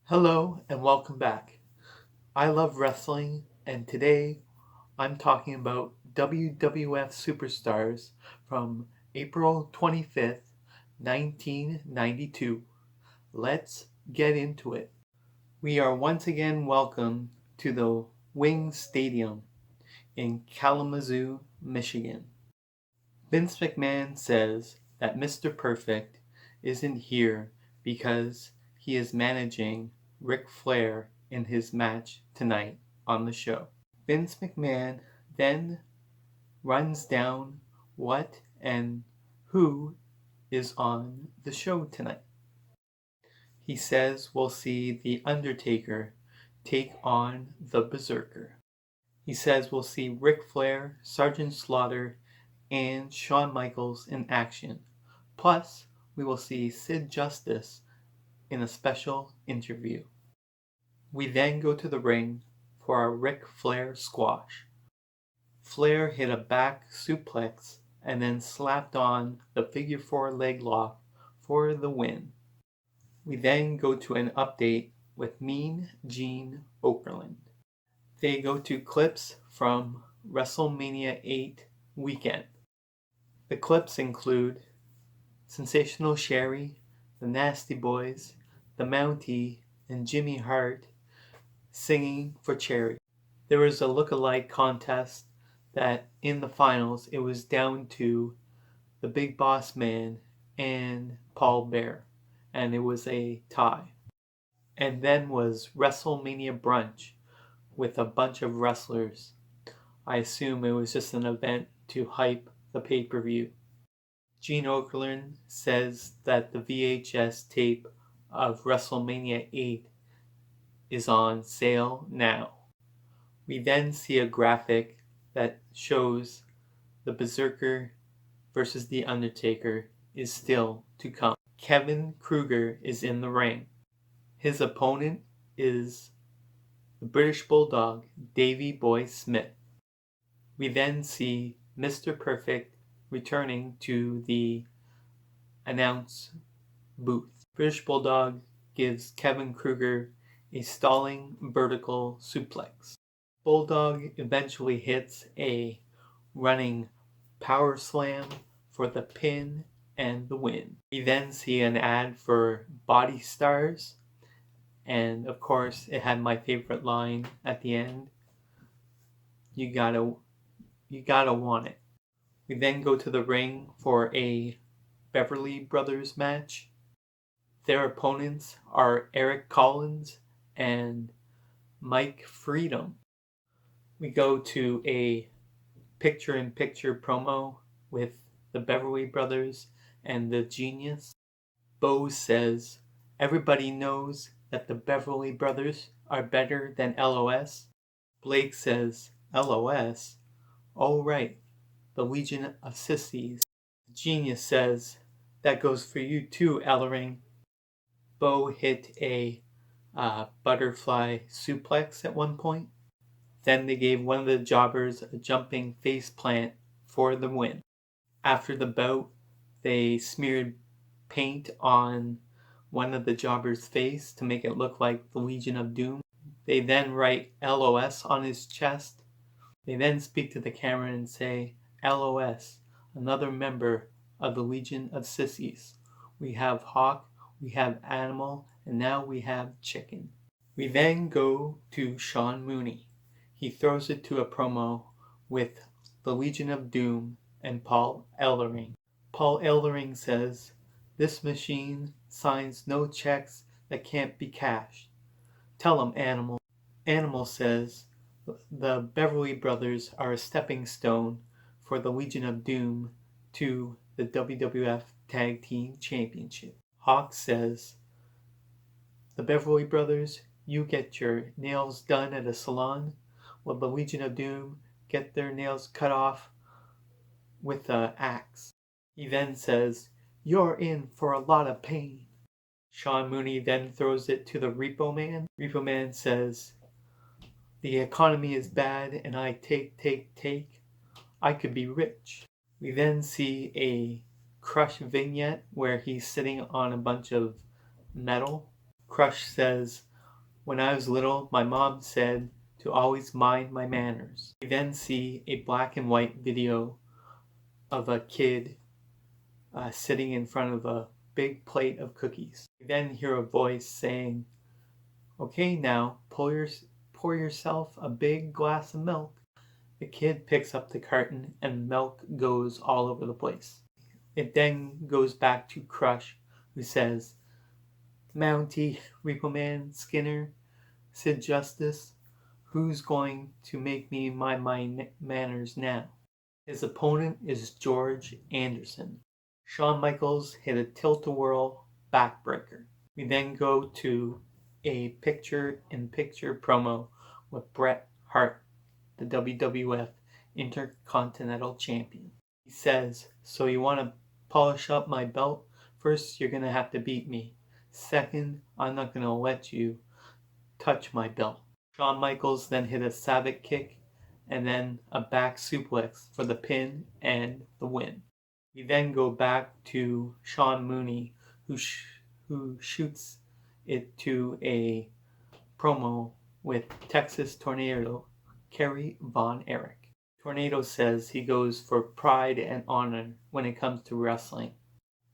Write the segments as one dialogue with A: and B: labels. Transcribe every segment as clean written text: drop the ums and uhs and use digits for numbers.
A: Hello and welcome back. I love wrestling, and today I'm talking about WWF Superstars from April 25th, 1992. Let's get into it. We are once again welcome to the Wing Stadium in Kalamazoo, Michigan. Vince McMahon says that Mr. Perfect isn't here because he is managing Ric Flair in his match tonight on the show. Vince McMahon then runs down what and who is on the show tonight. He says we'll see The Undertaker take on the Berzerker. He says we'll see Ric Flair, Sergeant Slaughter, and Shawn Michaels in action. Plus, we will see Sid Justice in a special interview. We then go to the ring for our Ric Flair squash. Flair hit a back suplex and then slapped on the figure four leg lock for the win. We then go to an update with Mean Gene Okerlund. They go to clips from WrestleMania 8 weekend. The clips include Sensational Sherry, the Nasty Boys, the Mountie, and Jimmy Hart singing for charity. There was a look-alike contest that in the finals it was down to the Big Boss Man and Paul Bear, and it was a tie. And then was WrestleMania Brunch with a bunch of wrestlers. I assume it was just an event to hype the pay-per-view. Gene Okerlund says that the VHS tape of WrestleMania 8 is on sale now. We then see a graphic that shows the Berzerker versus The Undertaker is still to come. Kevin Kruger is in the ring. His opponent is the British Bulldog, Davey Boy Smith. We then see Mr. Perfect returning to the announce booth. British Bulldog gives Kevin Kruger a stalling vertical suplex. Bulldog eventually hits a running power slam for the pin and the win. We then see an ad for Body Stars, and of course it had my favorite line at the end. You gotta want it. We then go to the ring for a Beverly Brothers match. Their opponents are Eric Collins and Mike Freedom. We go to a picture-in-picture promo with the Beverly Brothers and the Genius. Bo says, everybody knows that the Beverly Brothers are better than LOS. Blake says, LOS? Oh right, the Legion of Sissies. The Genius says, that goes for you too, Ellering. Bo hit a butterfly suplex at one point. Then they gave one of the jobbers a jumping face plant for the win. After the bout, they smeared paint on one of the jobbers' face to make it look like the Legion of Doom. They then write LOS on his chest. They then speak to the camera and say, LOS, another member of the Legion of Sissies. We have Hawk, we have Animal, and now we have Chicken. We then go to Sean Mooney. He throws it to a promo with the Legion of Doom and Paul Ellering. Paul Ellering says, this machine signs no checks that can't be cashed. Tell him, Animal. Animal says, the Beverly Brothers are a stepping stone for the Legion of Doom to the WWF Tag Team Championship. Hawk says, the Beverly Brothers, you get your nails done at a salon, while the Legion of Doom get their nails cut off with an axe. He then says, you're in for a lot of pain. Sean Mooney then throws it to the Repo Man. Repo Man says, the economy is bad and I take. I could be rich. We then see a Crush vignette where he's sitting on a bunch of metal. Crush says, When I was little, my mom said to always mind my manners. We then see a black and white video of a kid sitting in front of a big plate of cookies. We then hear a voice saying, "Okay, now pour yourself a big glass of milk." The kid picks up the carton and milk goes all over the place. It then goes back to Crush, who says, "Mountie, Repo Man, Skinner, Sid Justice, who's going to make me mind my manners now?" His opponent is George Anderson. Shawn Michaels hit a tilt-a-whirl backbreaker. We then go to a picture-in-picture promo with Bret Hart, the WWF Intercontinental Champion. He says, "So you want to polish up my belt? First, you're going to have to beat me. Second, I'm not going to let you touch my belt." Shawn Michaels then hit a Sabbath kick and then a back suplex for the pin and the win. We then go back to Sean Mooney, who shoots it to a promo with Texas Tornado Kerry Von Erich. Tornado says he goes for pride and honor when it comes to wrestling.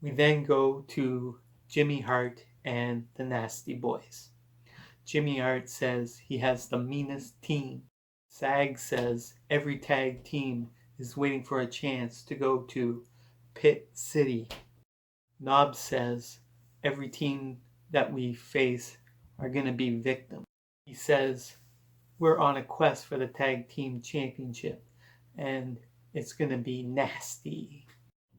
A: We then go to Jimmy Hart and the Nasty Boys. Jimmy Hart says he has the meanest team. Sag says every tag team is waiting for a chance to go to Pit City. Knob says every team that we face are going to be victims. He says we're on a quest for the tag team championship and it's going to be nasty.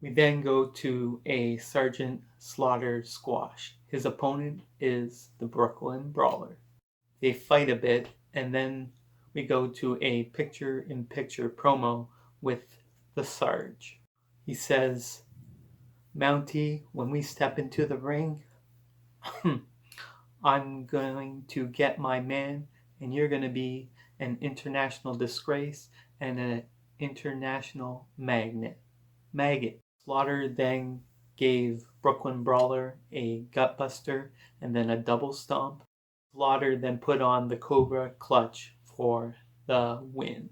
A: We then go to a Sergeant Slaughter squash. His opponent is the Brooklyn Brawler. They fight a bit and then we go to a picture-in-picture promo with the Sarge. He says, "Mountie, when we step into the ring, I'm going to get my man and you're going to be an international disgrace and an international maggot." Slaughter then gave Brooklyn Brawler a gutbuster and then a double stomp. Slaughter then put on the Cobra Clutch for the win.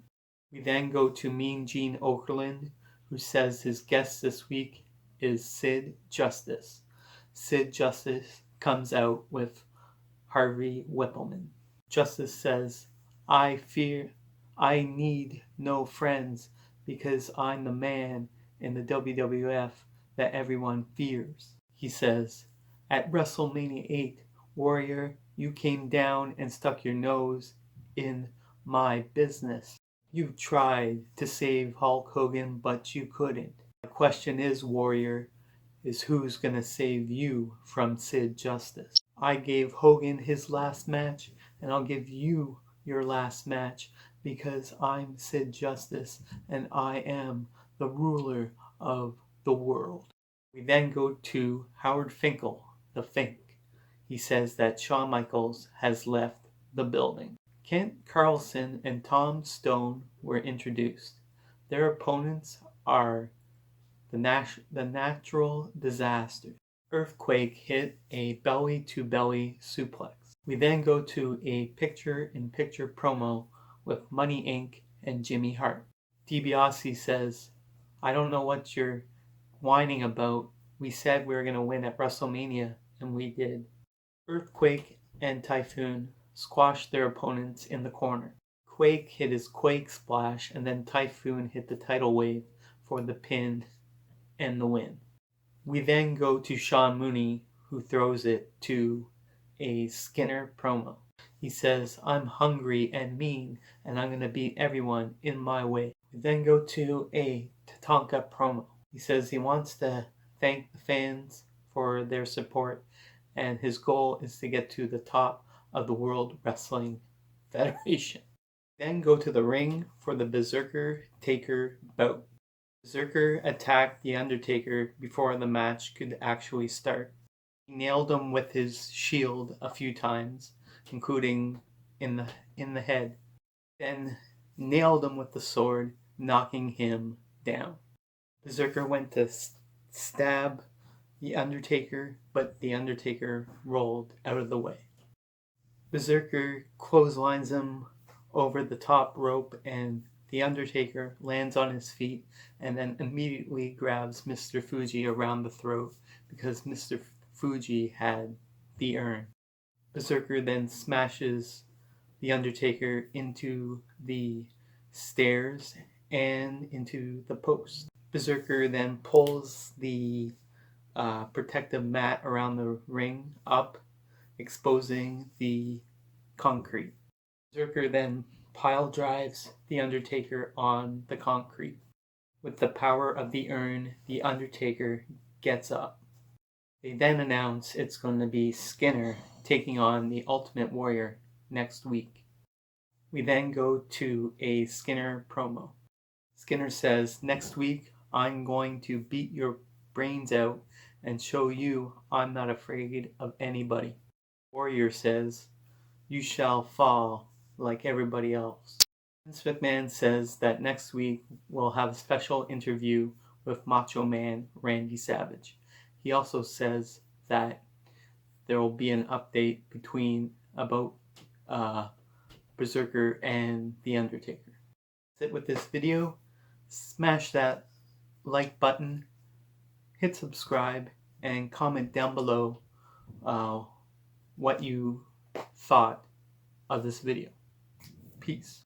A: We then go to Mean Gene Okerlund, who says his guest this week is Sid Justice. Sid Justice comes out with Harvey Whippleman. Justice says, I need no friends because I'm the man in the WWF that everyone fears." He says, "At WrestleMania 8, Warrior, you came down and stuck your nose in my business. You tried to save Hulk Hogan, but you couldn't. The question is, Warrior, is who's gonna save you from Sid Justice? I gave Hogan his last match, and I'll give you your last match because I'm Sid Justice and I am the ruler of the world." We then go to Howard Finkel, the Fink. He says that Shawn Michaels has left the building. Kent Carlson and Tom Stone were introduced. Their opponents are the Natural Disasters. Earthquake hit a belly-to-belly suplex. We then go to a picture-in-picture promo with Money Inc. and Jimmy Hart. DiBiase says, "I don't know what you're whining about. We said we were going to win at WrestleMania, and we did." Earthquake and Typhoon squashed their opponents in the corner. Quake hit his Quake Splash, and then Typhoon hit the tidal wave for the pin and the win. We then go to Sean Mooney, who throws it to a Skinner promo. He says, "I'm hungry and mean, and I'm going to beat everyone in my way." We then go to a Tatanka promo. He says he wants to thank the fans for their support, and his goal is to get to the top of the World Wrestling Federation. Then go to the ring for the Berzerker Taker bout. Berzerker attacked the Undertaker before the match could actually start. He nailed him with his shield a few times, including in the head. Then nailed him with the sword, knocking him down. Berzerker went to stab the Undertaker, but the Undertaker rolled out of the way. Berzerker clotheslines him over the top rope, and the Undertaker lands on his feet and then immediately grabs Mr. Fuji around the throat because Mr. Fuji had the urn. Berzerker then smashes the Undertaker into the stairs and into the post. Berzerker then pulls the protective mat around the ring up, exposing the concrete. Berzerker then pile drives the Undertaker on the concrete. With the power of the urn, the Undertaker gets up. They then announce it's going to be Skinner taking on the Ultimate Warrior next week. We then go to a Skinner promo. Skinner says, "Next week, I'm going to beat your brains out and show you I'm not afraid of anybody." Warrior says, "You shall fall like everybody else." Vince McMahon says that next week we'll have a special interview with Macho Man Randy Savage. He also says that there will be an update about Berzerker and The Undertaker. That's it with this video. Smash that like button, hit subscribe, and comment down below what you thought of this video. Peace.